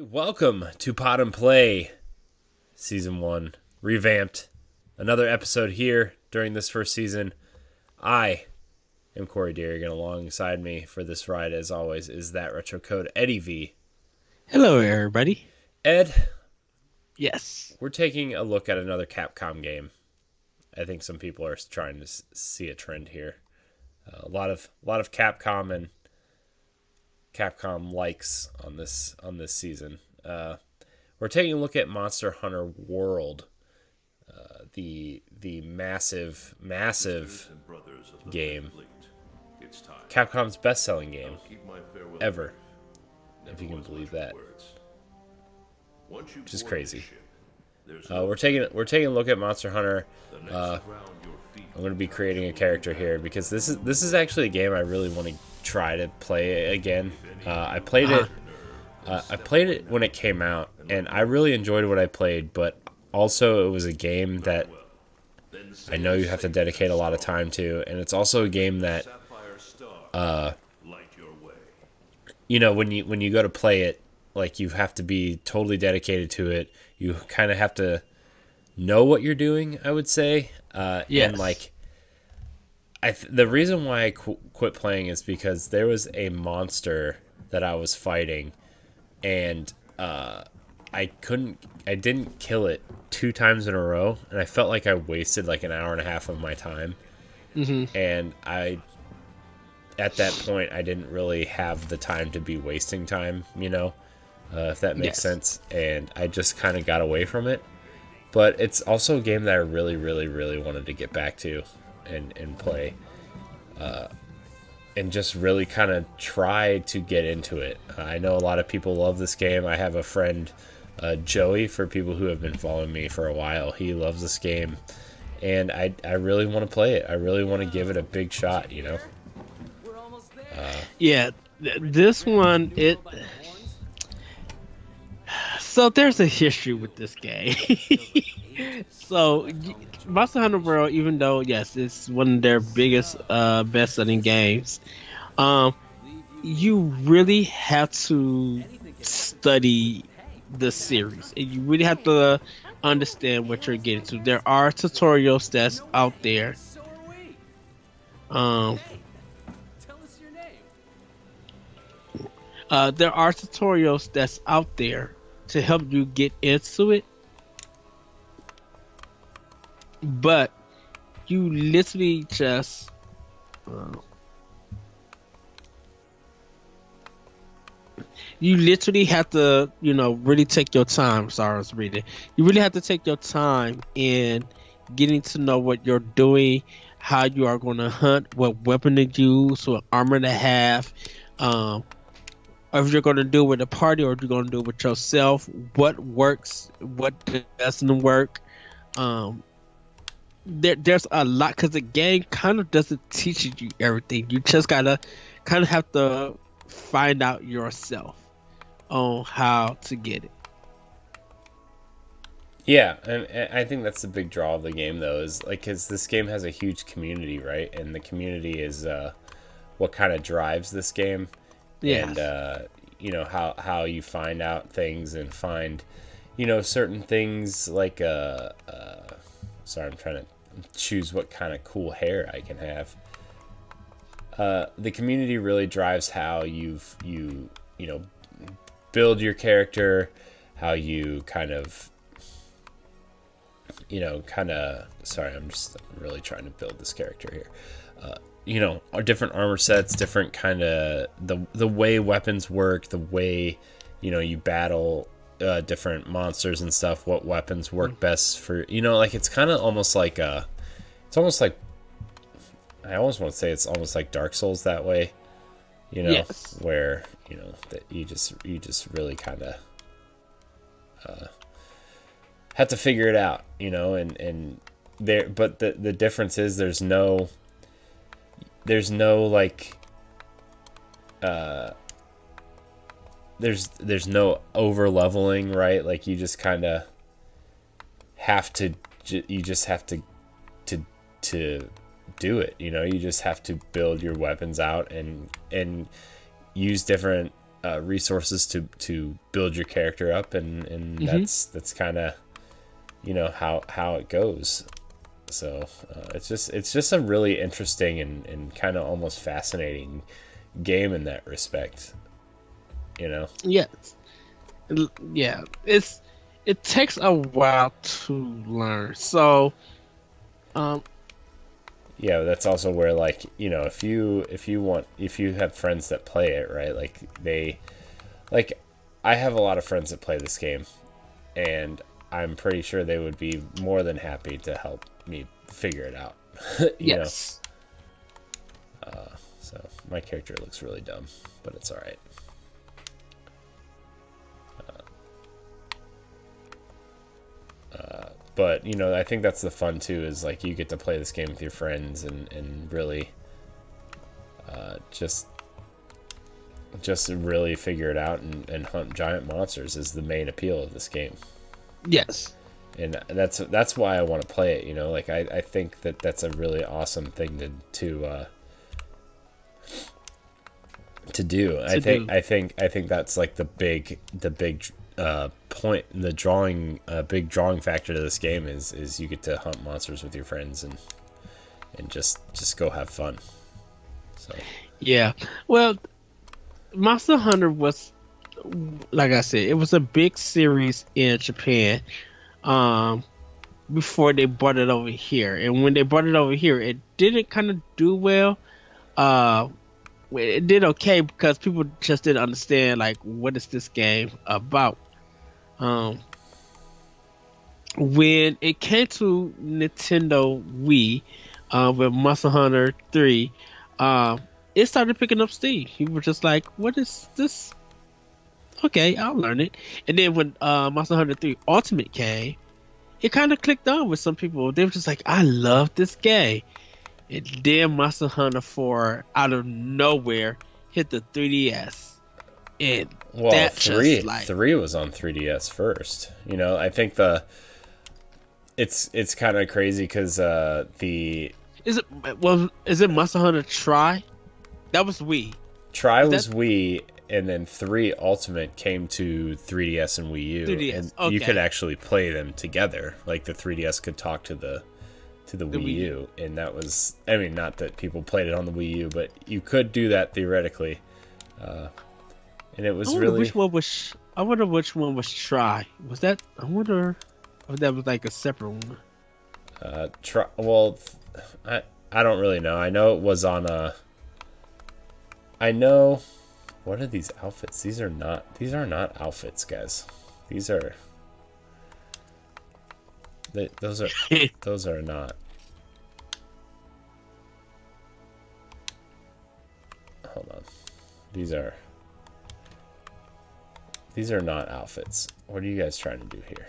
Welcome to Pod and Play Season 1, revamped. Another episode here during this first season. I am Corey Deering, and alongside me for this ride, as always, is that retro code Eddie V. Hello, everybody. Ed, Yes. we're taking a look at another Capcom game. I think some people are trying to see a trend here. A lot of Capcom and Capcom likes on this season. We're taking a look at Monster Hunter World, the massive game, Capcom's best-selling game ever, if you can believe that, which is crazy. We're taking a look at Monster Hunter. I'm going to be creating a character here because this is actually a game I really want to try to play again. I played it. I played it when it came out, and I really enjoyed what I played. But also, it was a game that I know you have to dedicate a lot of time to, and it's also a game that, when you go to play it, like you have to be totally dedicated to it. You kind of have to know what you're doing, I would say. Yes. And like, the reason why I quit playing is because there was a monster that I was fighting, and I didn't kill it 2 times in a row, and I felt like I wasted like an hour and a half of my time. Mm-hmm. And at that point, I didn't really have the time to be wasting time, if that makes sense. And I just kind of got away from it. But it's also a game that I really, really, really wanted to get back to and play. And just really kind of try to get into it. I know a lot of people love this game. I have a friend, Joey, for people who have been following me for a while. He loves this game. And I really want to play it. I really want to give it a big shot, This one, So there's a history with this game. So, Monster Hunter World, even though, yes, it's one of their biggest, best-selling games, you really have to study the series. And you really have to understand what you're getting to. There are tutorials that's out there. Um, there are tutorials that's out there to help you get into it, but you literally just have to, really take your time. Sorry, I was reading. You really have to take your time in getting to know what you're doing, how you are going to hunt, what weapon to use, what armor to have, or if you're going to do it with a party or if you're going to do it with yourself, what works, what doesn't work. There's a lot because the game kind of doesn't teach you everything. You just gotta kind of have to find out yourself on how to get it. Yeah, and I think that's the big draw of the game, though, is like because this game has a huge community, right? And the community is what kind of drives this game. Yes. And how you find out things and find certain things like sorry, I'm trying to choose what kind of cool hair I can have. The community really drives how you build your character, how you sorry, I'm just really trying to build this character here. Our different armor sets, different kind of the way weapons work, the way you battle different monsters and stuff. What weapons work best for like it's kind of almost like it's almost like I almost want to say it's almost like Dark Souls that way, Yes. where that you just really kind of have to figure it out, and there. But the difference is there's no like there's no over leveling, right? Like you just kind of have to you just have to do it. You just have to build your weapons out and use different resources to build your character up, and that's kind of how it goes. So it's just a really interesting and kind of almost fascinating game in that respect. Yes. Yeah. It takes a while to learn. So, yeah, that's also where, like, if you have friends that play it, right? Like I have a lot of friends that play this game, and I'm pretty sure they would be more than happy to help me figure it out. yes. So my character looks really dumb, but it's all right. But I think that's the fun too, is like you get to play this game with your friends and really just really figure it out and hunt giant monsters is the main appeal of this game. Yes. And that's why I want to play it. Like I think that's a really awesome thing to do. I think that's like the big point, the big drawing factor to this game is you get to hunt monsters with your friends and just go have fun. So Yeah. Well, Monster Hunter was, like I said, it was a big series in Japan. Before they brought it over here, and when they brought it over here, it didn't kind of do well. It did okay because people just didn't understand, like, what is this game about. When it came to Nintendo Wii, with Monster Hunter 3, it started picking up steam. People were just like, what is this? Okay, I'll learn it. And then when Monster Hunter 3 Ultimate came, it kind of clicked on with some people. They were just like, I love this game. And then Monster Hunter 4, out of nowhere, hit the 3DS. And well, three was on 3DS first. I think it's kind of crazy because is it Monster Hunter Tri? That was Wii. Tri was Wii, and then 3 Ultimate came to 3DS and Wii U. 3DS, and okay. You could actually play them together. Like the 3DS could talk to the Wii U, and that was, I mean, not that people played it on the Wii U, but you could do that theoretically. And it was I wonder which one was Tri. Was that? I wonder if that was like a separate one. Well, I don't really know. I know it was on a. I know. What are these outfits? These are not outfits, guys. These are. Those are not. Hold on. These are not outfits. What are you guys trying to do here?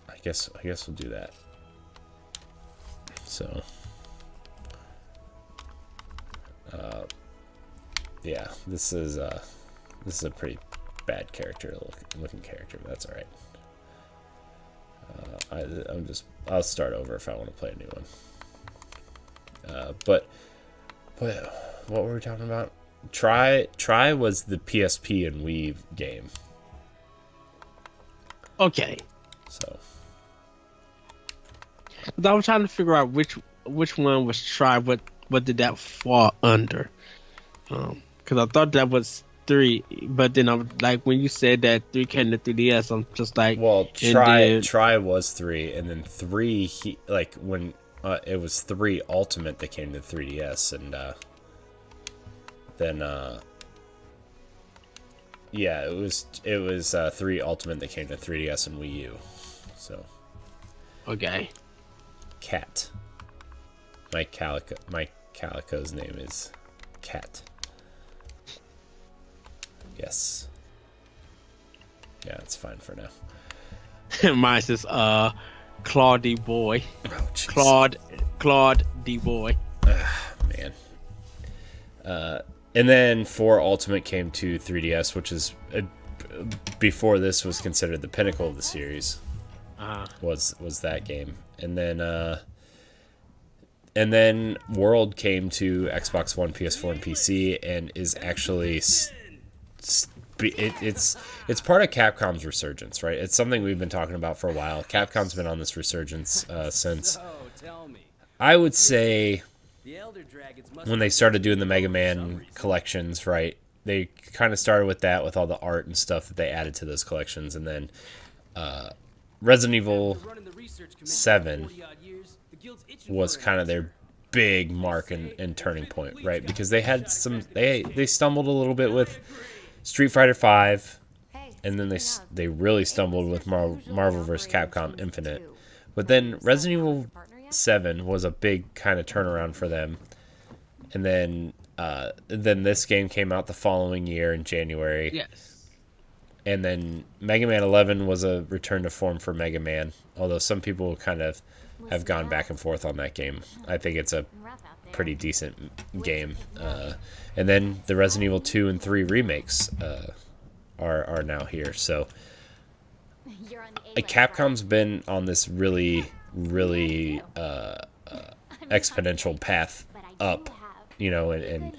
I guess we'll do that. So, yeah, this is a pretty bad looking character, but that's all right. I'll start over if I want to play a new one. But what were we talking about? Tri was the PSP and Wii game. Okay. So I was trying to figure out which one was Tri. What did that fall under? Because I thought that was 3, but then I was like, when you said that 3 came to 3DS, I'm just like, well, Tri was 3, and then 3 when it was 3 Ultimate that came to 3DS, and then yeah, it was 3 Ultimate that came to 3DS and Wii U. So okay. Cat. My Calico's name is Cat. Yes. Yeah, it's fine for now. Mine says Claude D Boy. Oh, Claude D Boy. Man. And then 4 Ultimate came to 3DS, which is before this was considered the pinnacle of the series. Was that game. And then And then World came to Xbox One, PS4, and PC, and is actually it's part of Capcom's resurgence, right? It's something we've been talking about for a while. Capcom's been on this resurgence since, I would say, when they started doing the Mega Man collections, right? They kind of started with that, with all the art and stuff that they added to those collections, and then Resident Evil 7 was kind of their big mark and turning point, right? Because they had they stumbled a little bit with Street Fighter 5, and then they really stumbled with Marvel vs. Capcom Infinite. But then Resident Evil 7 was a big kind of turnaround for them. And then this game came out the following year in January. Yes. And then Mega Man 11 was a return to form for Mega Man, although some people kind of have gone back and forth on that game. I think it's a pretty decent game. And then the Resident Evil 2 and 3 remakes are now here. So Capcom's been on this really, really exponential path up, you know, and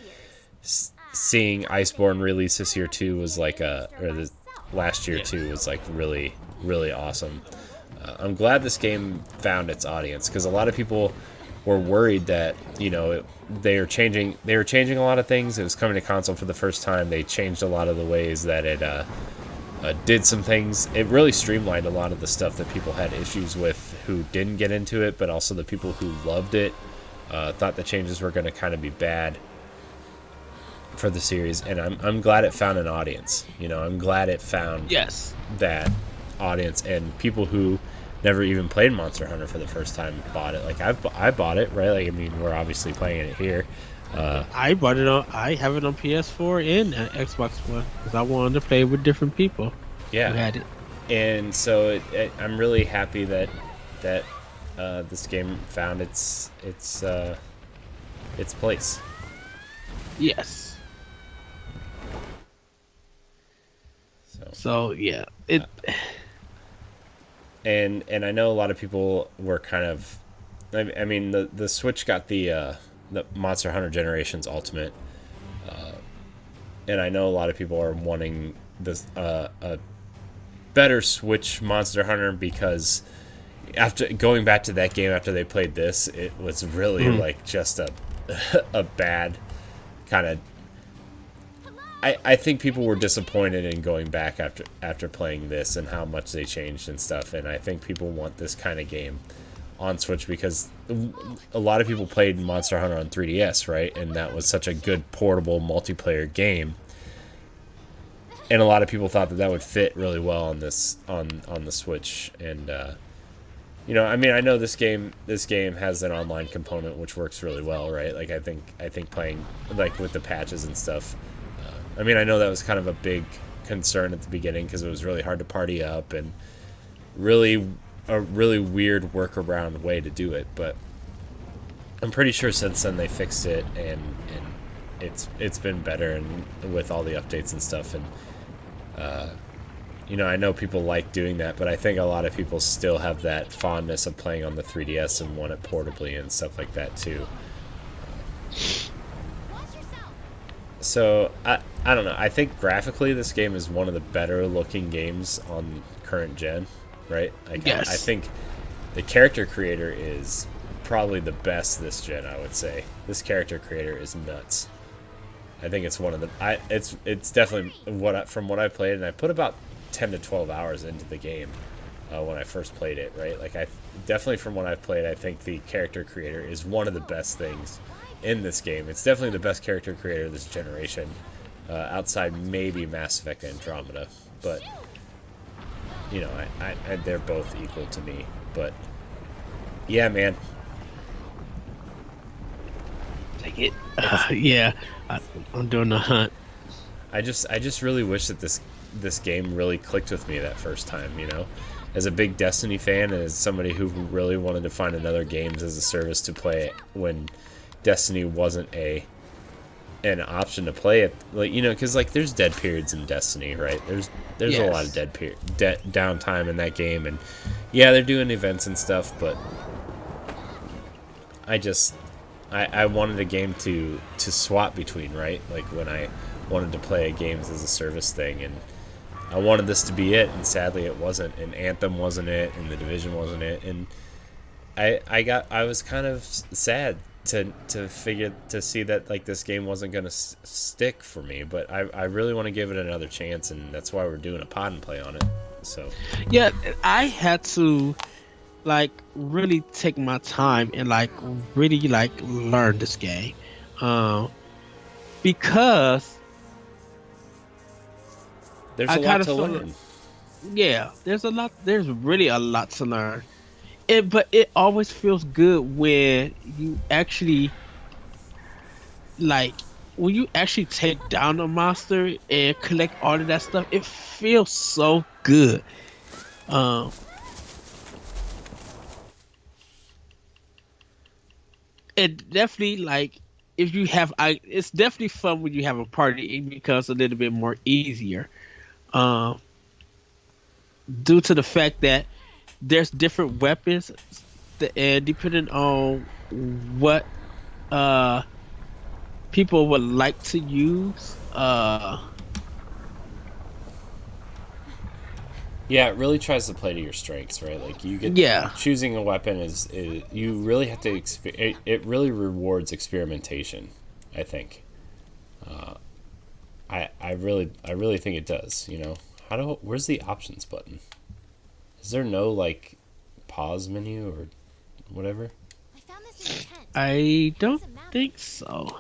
seeing Iceborne release this year too was like last year too was like really, really awesome. I'm glad this game found its audience, because a lot of people were worried that, you know, they were changing a lot of things. It was coming to console for the first time. They changed a lot of the ways that it did some things. It really streamlined a lot of the stuff that people had issues with who didn't get into it, but also the people who loved it thought the changes were going to kind of be bad for the series. And I'm glad it found an audience. You know, I'm glad it found that audience, and people who never even played Monster Hunter for the first time bought it. Like I bought it, right? Like, I mean, we're obviously playing it here. I have it on PS4 and Xbox One because I wanted to play with different people. Yeah, who had it. And so I'm really happy that this game found its place. Yes. So yeah, it. And I know a lot of people were kind of, I mean, the Switch got the Monster Hunter Generations Ultimate, and I know a lot of people are wanting this a better Switch Monster Hunter, because after going back to that game after they played this, it was really like just a bad kind of. I think people were disappointed in going back after playing this and how much they changed and stuff, and I think people want this kind of game on Switch, because a lot of people played Monster Hunter on 3DS, right? And that was such a good portable multiplayer game, and a lot of people thought that would fit really well on this on the Switch. And you know, I mean, I know this game has an online component which works really well, right? Like I think playing like with the patches and stuff. I mean, I know that was kind of a big concern at the beginning because it was really hard to party up and a really weird workaround way to do it. But I'm pretty sure since then they fixed it, and it's been better, and with all the updates and stuff. And you know, I know people like doing that, but I think a lot of people still have that fondness of playing on the 3DS and want it portably and stuff like that too. So I don't know. I think graphically this game is one of the better looking games on current gen, right? Like, yes. I think the character creator is probably the best this gen. I would say this character creator is nuts. I think it's one of the. It's definitely from what I played, and I put about 10 to 12 hours into the game when I first played it, right? Like definitely from what I've played, I think the character creator is one of the best things in this game. It's definitely the best character creator of this generation, outside maybe Mass Effect Andromeda, but you know, I they're both equal to me. But yeah, man, take it. Yeah, I'm doing the hunt. I just really wish that this game really clicked with me that first time, you know, as a big Destiny fan and as somebody who really wanted to find another games as a service to play when Destiny wasn't an option to play it, like, you know, because like there's dead periods in Destiny, right? There's yes. a lot of downtime in that game, and yeah, they're doing events and stuff, but I wanted a game to swap between, right? Like when I wanted to play games as a service thing, and I wanted this to be it, and sadly it wasn't. And Anthem wasn't it, and The Division wasn't it, and I was kind of sad to see that like this game wasn't gonna stick for me, but I really want to give it another chance, and that's why we're doing a pod and play on it. So Yeah, I had to like really take my time and like really like learn this game, um, because there's I a kind lot of to feel learn. yeah, there's a lot. There's really a lot to learn. But it always feels good when you actually like when you actually take down a monster and collect all of that stuff. It feels so good. Um, it definitely like if you have, it's definitely fun when you have a party because it's a little bit more easier. Um, due to the fact that there's different weapons, and depending on what uh people would like to use. Yeah, it really tries to play to your strengths, right? Like you get Yeah, choosing a weapon is you really have to it really rewards experimentation. I think. I really think it does. You know, where's the options button? Is there no like pause menu or whatever? I don't think so.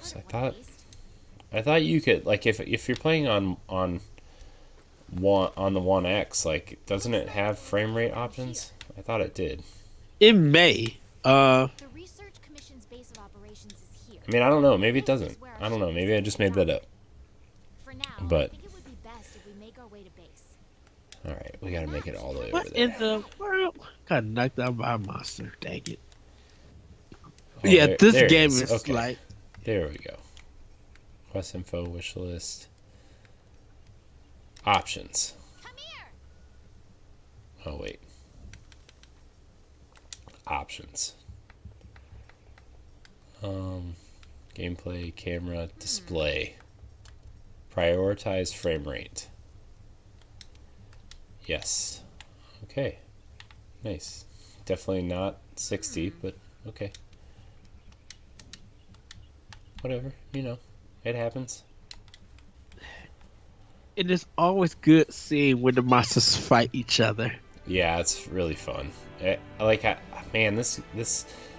'Cause I thought you could like if you're playing on the One X, like doesn't it have frame rate options? I thought it did. It may. I mean, I don't know. Maybe it doesn't. I don't know. Maybe I just made that up. But all right, we gotta make it all the way over What in there. the world? Got knocked out by a monster. Dang it. Oh, Yeah, this there it game is. is Okay, like there we go. Quest info, wish list, options. Oh wait, options. Gameplay, camera, display. Prioritize frame rate. Yes. Okay. Nice. Definitely not 60, but okay. Whatever. You know, it happens. it is always good seeing when the monsters fight each other. Yeah, it's really fun. Man, this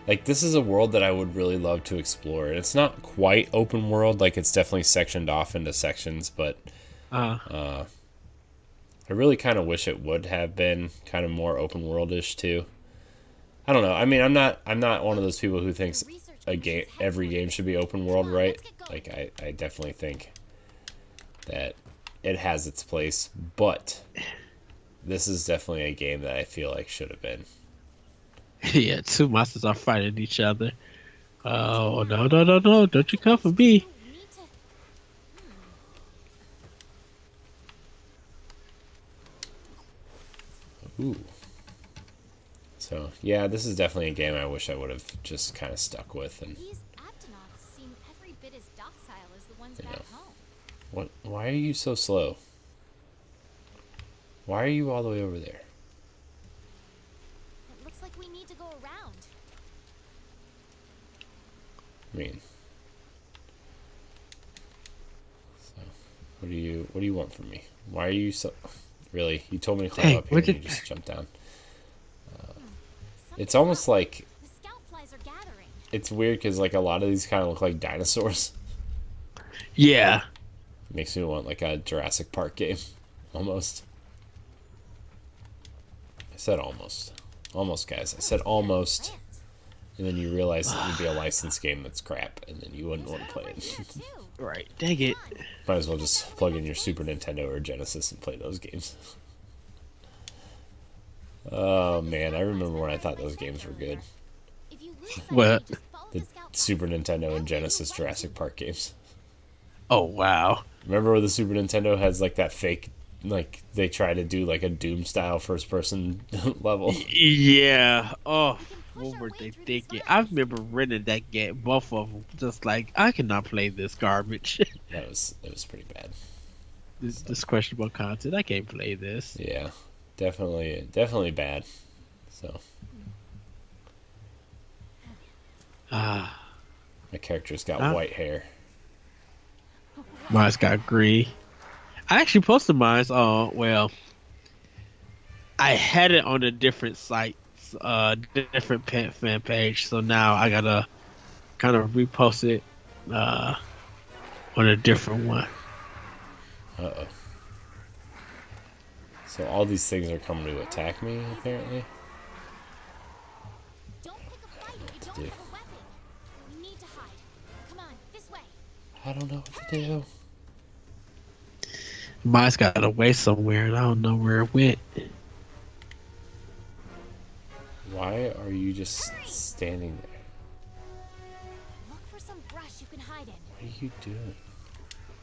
is a world that I would really love to explore. And it's not quite open world, like it's definitely sectioned off into sections, but Uh, I really kind of wish it would have been kind of more open worldish too. I don't know. I mean, I'm not one of those people who thinks every game should be open world, right? Like I definitely think that it has its place, but this is definitely a game that I feel like should have been. yeah, two monsters are fighting each other. Oh no no no no! Don't you come for me! Ooh. So yeah, this is definitely a game I wish I would have just kind of stuck with, and you know, what? Why are you so slow? Why are you all the way over there? I mean, so what do you want from me? Why are you so? Really? You told me to climb Hey, up here what and you did? just jumped down. It's almost like it's weird because like a lot of these kind of look like dinosaurs. Yeah, Makes me want like a Jurassic Park game, almost. I said almost, almost, guys. I said almost, and then you realize it would be a licensed game that's crap, and then you wouldn't want to play it. right. Dang it. Might as well just plug in your Super Nintendo or Genesis and play those games. Oh man, I remember when I thought those games were good. What? The Super Nintendo and Genesis Jurassic Park games. Oh wow. Remember where the Super Nintendo has like that fake, like they try to do like a Doom style first person level. Yeah. Oh, what were they thinking? I remember renting that game, both of them, just like I cannot play this garbage. It was pretty bad. So, This questionable content. I can't play this. yeah, definitely bad. So Ah, my character's got uh, white hair. mine's got green. I actually posted mine's on. Well, I had it on a different site, different fan page. So now I gotta kind of repost it uh, on a different one. Uh-oh. So all these things are coming to attack me, apparently. Don't pick a fight if you don't do? have a weapon. We need to hide. Come on, this way. I don't know what to do. Mine's got away somewhere, and I don't know where it went. Why are you just standing there? Look for some brush you can hide in. What are you doing?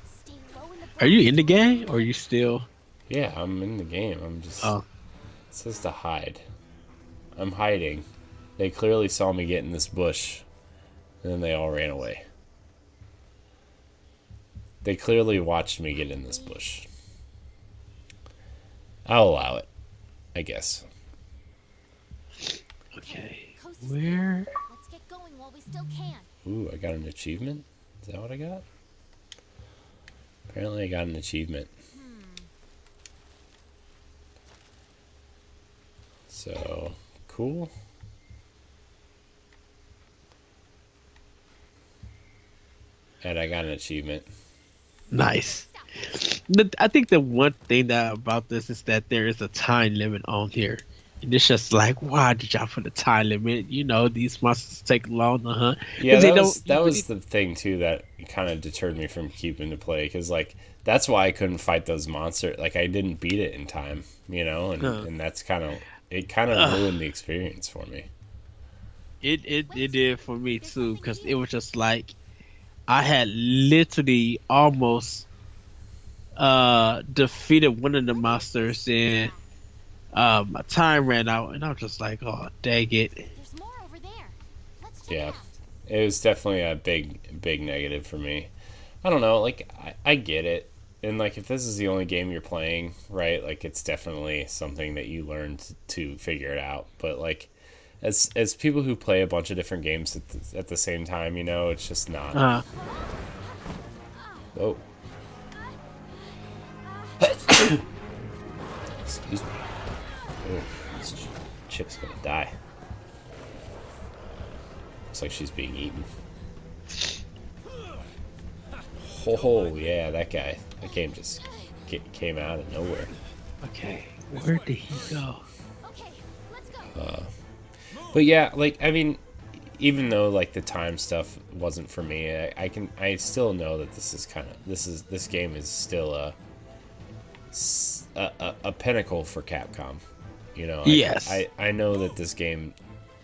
Stay low in the Are you brush. in the game, or are you still? Yeah, I'm in the game. I'm just... Oh, It says to hide. I'm hiding. They clearly saw me get in this bush, and then they all ran away. They clearly watched me get in this bush. I'll allow it, I guess. okay. Coast is Where? clear. Let's get going while we still can. Ooh, I got an achievement? Is that what I got? Apparently I got an achievement. So, cool. And I got an achievement. Nice. I think the one thing that about this is that there is a time limit on here. And it's just like, why did y'all put a time limit? You know, these monsters take long to hunt. 'Cause Yeah, they that don't was that usually- was the thing too that kind of deterred me from keeping to play because like that's why I couldn't fight those monsters. Like I didn't beat it in time, and that's kind of ruined the experience for me. It did for me too, because it was just like I had literally almost defeated one of the monsters, and my time ran out, and I was just like, oh dang it. There's more over there. Let's check Yeah, it out. it was definitely a big negative for me. I don't know, like I get it, and like if this is the only game you're playing, right? Like it's definitely something that you learned to figure it out. But like as people who play a bunch of different games at the same time, it's just not. Oh. Excuse me. Oh, this chick's gonna die. Looks like she's being eaten. Oh, yeah, that guy. That game just came out of nowhere. Okay, where did he go? Okay, let's go. But yeah, like, I mean, even though, like, the time stuff wasn't for me, I still know that this game is still a pinnacle for Capcom. Yes. I know that this game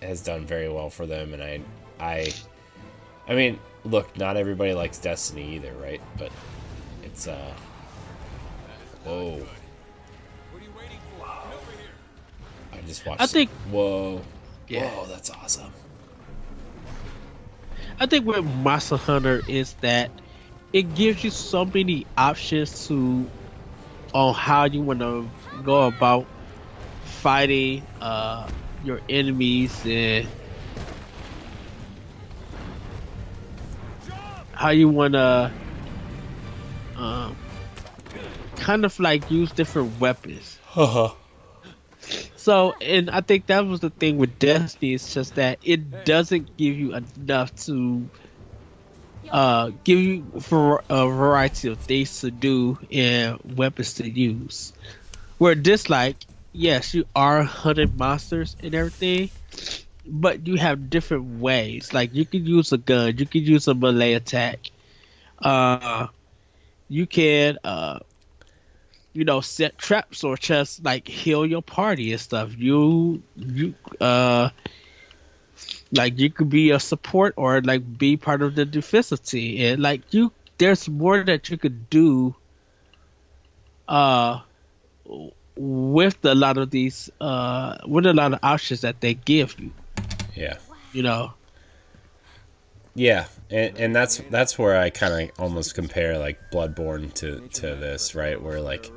has done very well for them, and I mean, look, not everybody likes Destiny either, right? But it's whoa. I just watched. I think- Whoa. Yeah. Whoa, that's awesome. I think with Monster Hunter is that it gives you so many options on how you want to go about fighting your enemies, and how you want to kind of like use different weapons. So, and I think that was the thing with Destiny. It's just that it doesn't give you enough to give you for a variety of things to do and weapons to use. Where this, like, yes, you are hunting monsters and everything, but you have different ways. Like you can use a gun, you can use a melee attack. You can set traps or just like heal your party and stuff. You like you could be a support or like be part of the defensive team, and like there's more that you could do with a lot of these with a lot of options that they give you. Yeah. You know. Yeah, and that's where I kind of almost compare like Bloodborne to this, right? Where like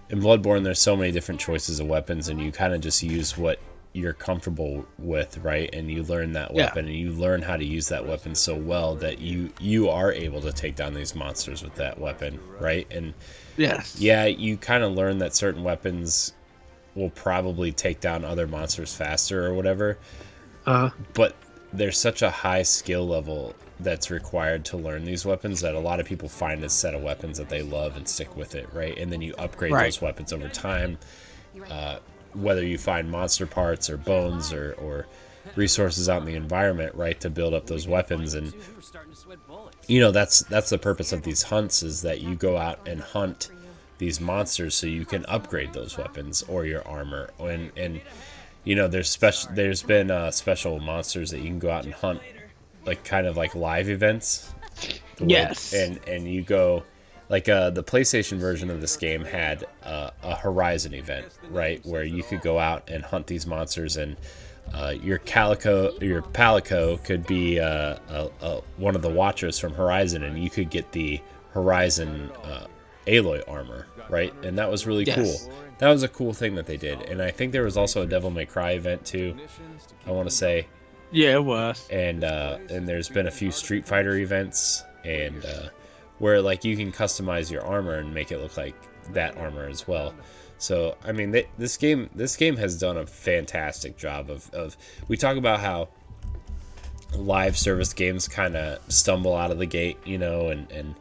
in Bloodborne, there's so many different choices of weapons, and you kind of just use what you're comfortable with, right? And you learn that Yeah. weapon, and you learn how to use that weapon so well that you are able to take down these monsters with that weapon, right? And Yes. yeah, you kind of learn that certain weapons will probably take down other monsters faster or whatever, but there's such a high skill level that's required to learn these weapons that a lot of people find a set of weapons that they love and stick with it, right? And then you upgrade Right. those weapons over time, whether you find monster parts or bones or resources out in the environment, right, to build up those weapons. And that's the purpose of these hunts, is that you go out and hunt these monsters so you can upgrade those weapons or your armor. And there's been special monsters that you can go out and hunt, like kind of like live events. Yes. And you go, like the PlayStation version of this game had a Horizon event, right, where you could go out and hunt these monsters, and your Palico could be one of the Watchers from Horizon, and you could get the Horizon Aloy armor, right? And that was really cool. Yes. That was a cool thing that they did. And I think there was also a Devil May Cry event too, I want to say. Yeah, it was. And there's been a few Street Fighter events, and where like you can customize your armor and make it look like that armor as well. So I mean, this game has done a fantastic job of we talk about how live service games kind of stumble out of the gate, and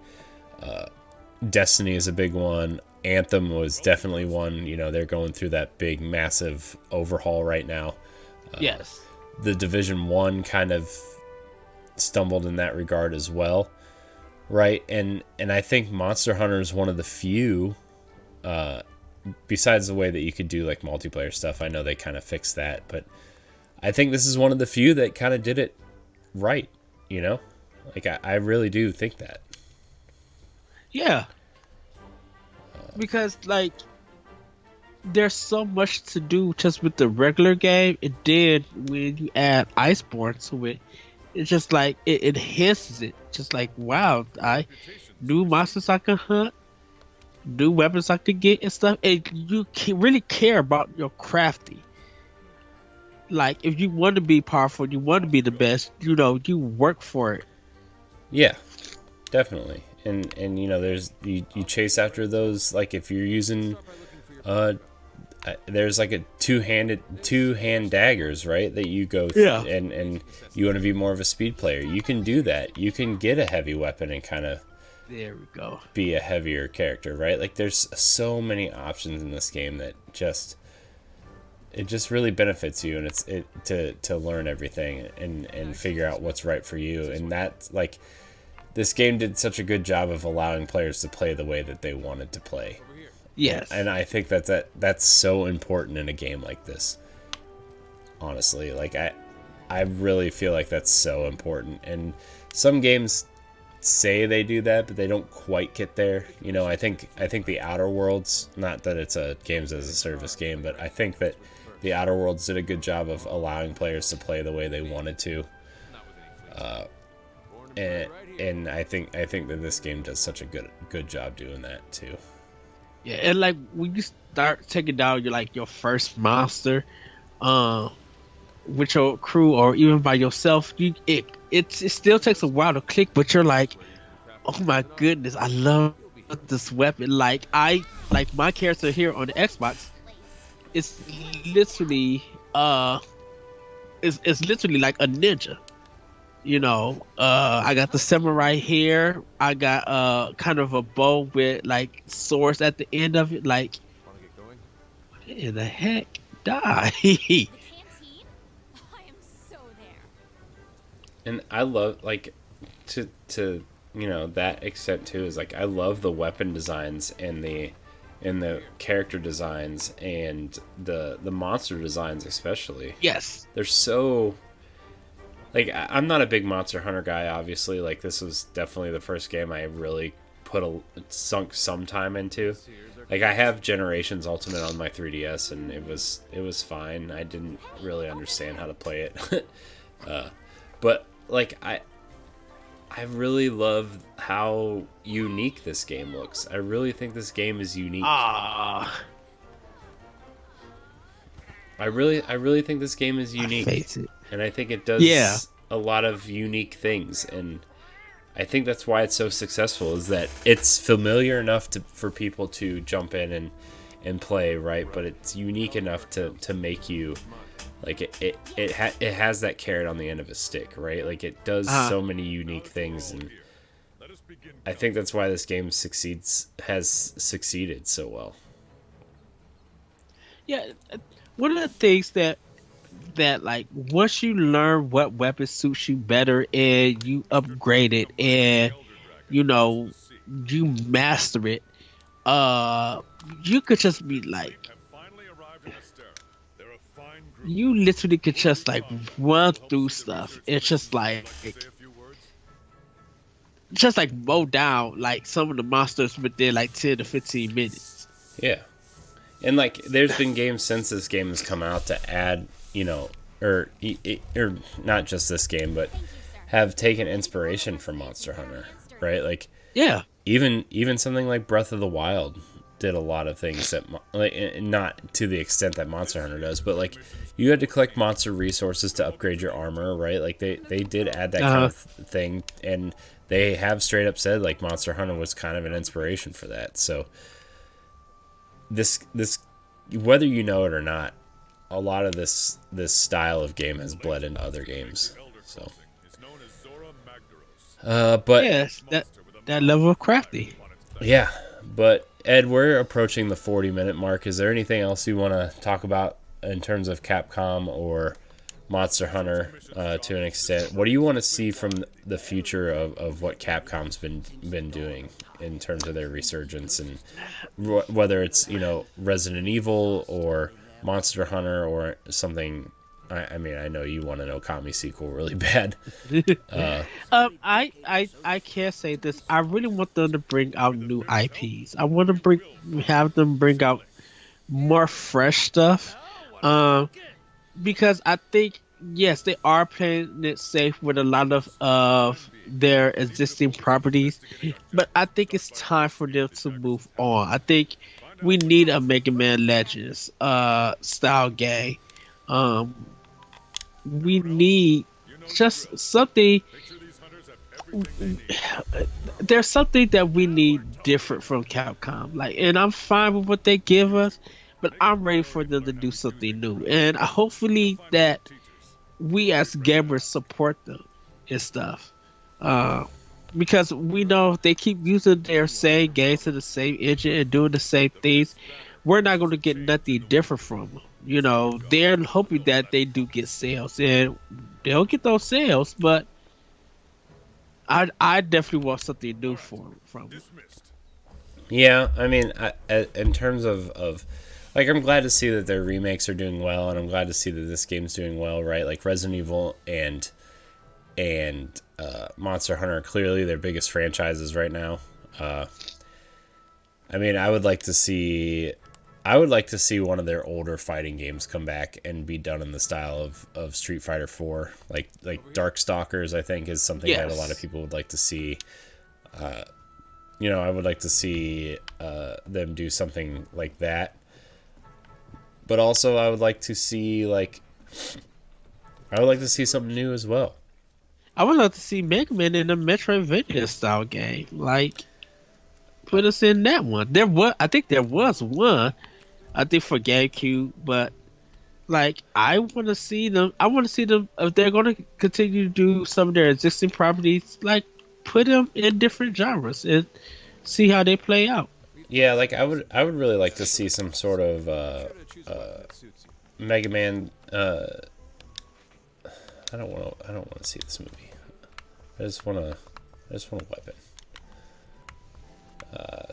Destiny is a big one. Anthem was definitely one. They're going through that big, massive overhaul right now. Yes. The Division 1 kind of stumbled in that regard as well, right? And I think Monster Hunter is one of the few, besides the way that you could do like multiplayer stuff. I know they kind of fixed that, but I think this is one of the few that kind of did it right, Like, I really do think that. Yeah. Because, like, there's so much to do just with the regular game. It did when you add Iceborne to it. It's just like, it enhances it. Just like, wow, new monsters I can hunt, new weapons I can get and stuff. And you can really care about your crafting. Like, if you want to be powerful, you want to be the best, you work for it. Yeah, definitely. And there's you chase after those, like if you're using there's like a two-hand daggers, right, that you go Yeah. and you want to be more of a speed player, you can do that. You can get a heavy weapon and kind of There we go. be a heavier character, right? Like there's so many options in this game that just really benefits you, and it's to learn everything and figure out what's right for you. And that's like, this game did such a good job of allowing players to play the way that they wanted to play. Yes. And I think that's so important in a game like this. Honestly, like I really feel like that's so important. And some games say they do that, but they don't quite get there. I think the Outer Worlds, not that it's a games as a service game, but I think that the Outer Worlds did a good job of allowing players to play the way they wanted to. And I think that this game does such a good job doing that too. Yeah, and like when you start taking down your first monster, with your crew or even by yourself, it still takes a while to click, but you're like, oh my goodness, I love this weapon. Like my character here on the Xbox, it's literally it's literally like a ninja. I got the samurai hair. I got kind of a bow with like swords at the end of it. Like, what in the heck? Die. Canteen? I am so there. And I love, like, to that extent too, is like I love the weapon designs and the character designs and the monster designs especially. Yes. They're so, like, I'm not a big Monster Hunter guy, obviously. Like, this was definitely the first game I really sunk some time into. Like I have Generations Ultimate on my 3DS, and it was fine. I didn't really understand how to play it, but like I really love how unique this game looks. I really think this game is unique. Ah, I really think this game is unique, face it. and I think it Yeah. does a lot of unique things, and I think that's why it's so successful. Is that it's familiar enough for people to jump in and play, right? But it's unique enough to make you like it has that carrot on the end of a stick, right? Like it does so many unique things, and I think that's why this game has succeeded so well. Yeah, one of the things that like once you learn what weapon suits you better and you upgrade it and you know you master it, you could just be like you literally could just like run through stuff. It's just like mow down like some of the monsters within like 10 to 15 minutes. Yeah. And like, there's been games since this game has come out to add, or not just this game, but have taken inspiration from Monster Hunter, right? Like, Yeah. even something like Breath of the Wild did a lot of things that, like, not to the extent that Monster Hunter does, but like, you had to collect monster resources to upgrade your armor, right? Like, they did add that kind of thing, and they have straight up said like Monster Hunter was kind of an inspiration for that. So this whether you know it or not, a lot of this style of game has bled into other games. So but Yes, that level of crafty. yeah, but Ed, we're approaching the 40-minute mark. Is there anything else you want to talk about in terms of Capcom or Monster Hunter to an extent? What do you want to see from the future of what Capcom's been doing in terms of their resurgence, and whether it's Resident Evil or Monster Hunter or something? I mean, I know you want an Okami sequel really bad. I can't say this. I really want them to bring out new IPs. I want to have them bring out more fresh stuff. Because I think yes, they are playing it safe with a lot of their existing properties, but I think it's time for them to move on. I think we need a Mega Man Legends style game. Um, we need just something. There's something that we need different from Capcom. Like, and I'm fine with what they give us, but I'm ready for them to do something new. And hopefully that we as gamers support them and stuff. Because we know if they keep using their same games to the same engine and doing the same things, we're not going to get nothing different from them. They're hoping that they do get sales, and they'll get those sales, but I definitely want something new from them. Yeah, I mean, in terms of like, I'm glad to see that their remakes are doing well, and I'm glad to see that this game's doing well, right? Like Resident Evil and Monster Hunter are clearly their biggest franchises right now. I mean, I would like to see one of their older fighting games come back and be done in the style of Street Fighter 4, like Darkstalkers. I think is something that a lot of people would like to see. I would like to see them do something like that. But also, I would like to see something new as well. I would love to see Mega Man in a Metroidvania style game. Like, put us in that one. I think there was one. I think for GameCube, but like, I want to see them. I want to see them if they're going to continue to do some of their existing properties. Like, put them in different genres and see how they play out. Yeah, like I would really like to see some sort of Mega Man. I don't want to see this movie. I just want a weapon.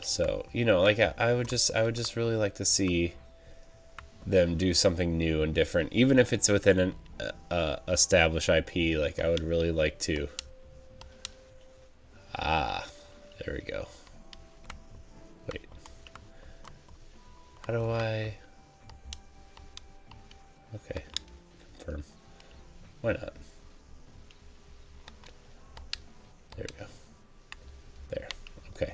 So like I would just really like to see them do something new and different, even if it's within an established IP. Like, I would really like to. There we go. Wait. How do I... Okay. Confirm. Why not? There we go. There. Okay.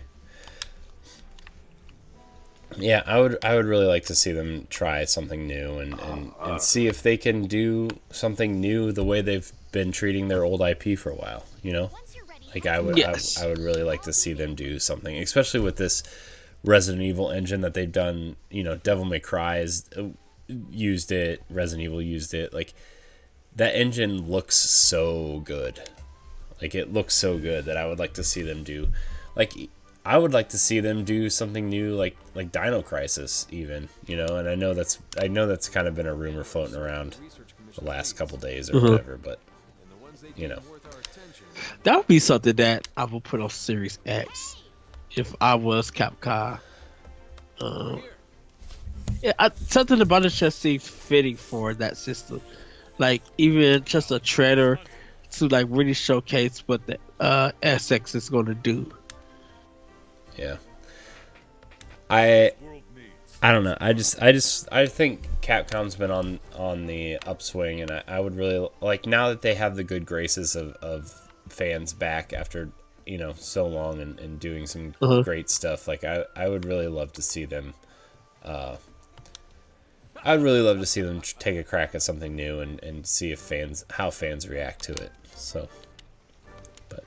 Yeah, I would really like to see them try something new and see if they can do something new the way they've been treating their old IP for a while, you know? Like I would Yes. I would really like to see them do something, especially with this Resident Evil engine that they've done, you know, Devil May Cry has used it, Resident Evil used it. Like that engine looks so good. Like it looks so good that I would like to see them do like I would like to see them do something new like Dino Crisis even, you know, and I know that's kind of been a rumor floating around the last couple days or whatever, but you know. That would be something that I would put on Series X if I was Capcom. Something about it just seems fitting for that system. Like even just a trailer to like really showcase what the SX is going to do. Yeah. I don't know. I think Capcom's been on the upswing, and I would really like now that they have the good graces of fans back after, you know, so long and doing some great stuff. Like I would really love to see them. I'd really love to see them take a crack at something new and see if how fans react to it. So, but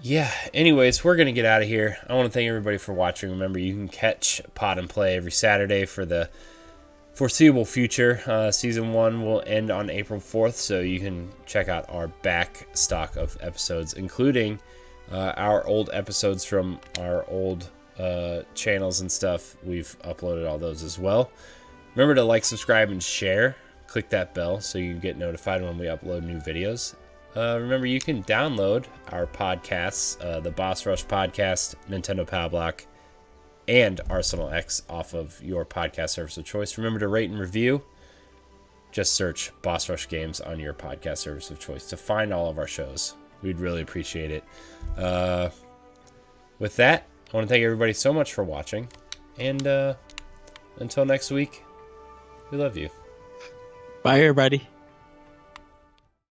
yeah. Anyways, we're gonna get out of here. I want to thank everybody for watching. Remember, you can catch Pod and Play every Saturday for the foreseeable future. Season 1 will end on April 4th, so you can check out our back stock of episodes, including our old episodes from our old channels and stuff. We've uploaded all those as well. Remember to like, subscribe, and share. Click that bell so you get notified when we upload new videos. Remember, you can download our podcasts, the Boss Rush Podcast, Nintendo Power Block, and Arsenal X off of your podcast service of choice. Remember to rate and review. Just search Boss Rush Games on your podcast service of choice to find all of our shows. We'd really appreciate it. With that, I want to thank everybody so much for watching. And until next week, we love you. Bye, everybody.